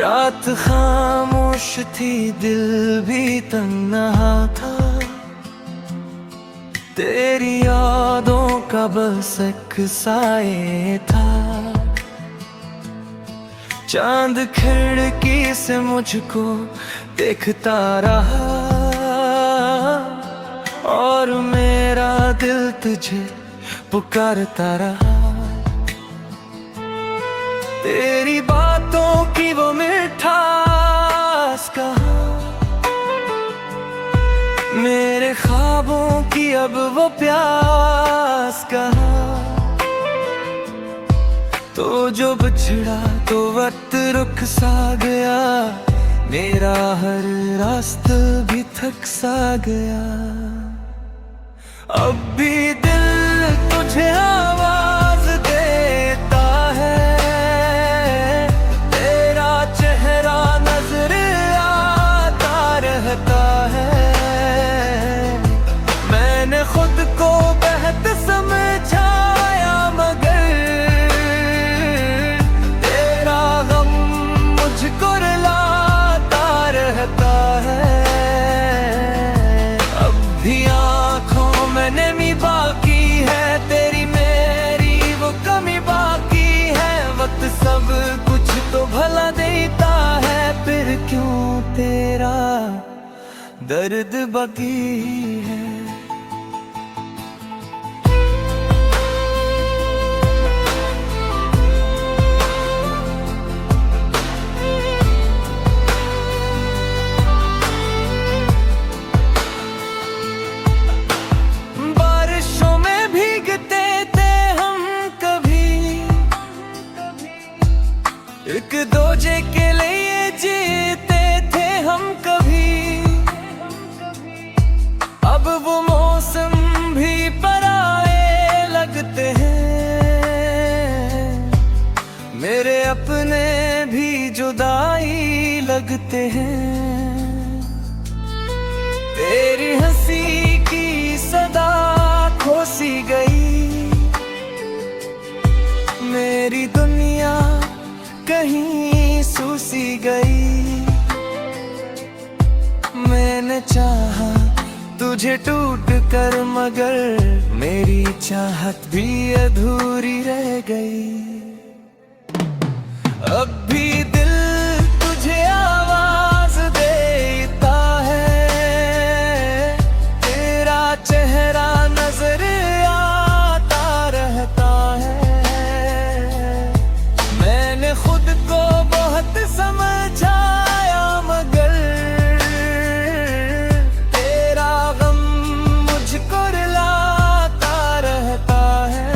रात खामोश थी, दिल भी तन्हा था। तेरी यादों का बस एक साए था। चांद खिड़की से मुझको देखता रहा और मेरा दिल तुझे पुकारता रहा। तेरी बातों की वो मिठास कहाँ, मेरे ख्वाबों की अब वो प्यास कहाँ। तो जो बिछड़ा तो वक्त रुक सा गया, मेरा हर रास्ता भी थक सा गया। अब भी दिल तुझे आवाज देता है, तेरा चेहरा नजर आता रहता है। मैंने खुद को बेहद समझाया, मगर तेरा गम मुझको रुलाता रहता है। अब भी आँखों में नमी बाकी है, तेरी मेरी वो कमी बाकी है। वक्त सब कुछ तो भला देता है, फिर क्यों तेरा दर्द बाकी है। एक दूजे के लिए जीते थे हम कभी, अब वो मौसम भी पराए लगते हैं। मेरे अपने भी जुदाई लगते हैं। तेरी हंसी की सदा खो सी गई, मेरी दुनिया कहीं सूसी गई। मैंने चाहा तुझे टूट कर, मगर मेरी चाहत भी अधूरी रह गई। अब भी दिल तुझे आवाज देता है, तेरा चेहरा नजर आता रहता है। खुद को बहुत समझाया, मगर तेरा गम मुझको रुलाता रहता है।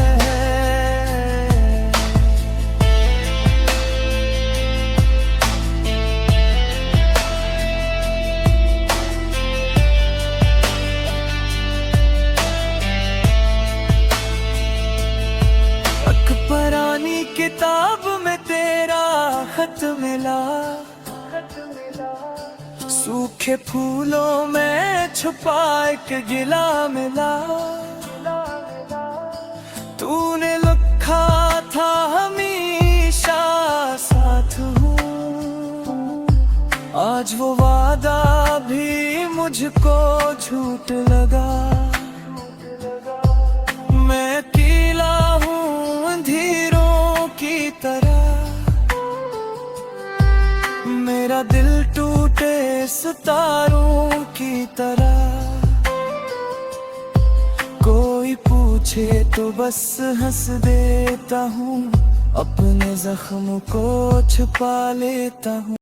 अखबारानी किताब में तेरा खत मिला, सूखे फूलों में छुपा एक गिला मिला। तूने लिखा था हमेशा साथ हूँ, आज वो वादा भी मुझको झूठ लगा। मैं अकेला हूँ अंधेरों की तरह, मेरा दिल टूटे सितारों की तरह। कोई पूछे तो बस हंस देता हूँ, अपने जख्म को छुपा लेता हूँ।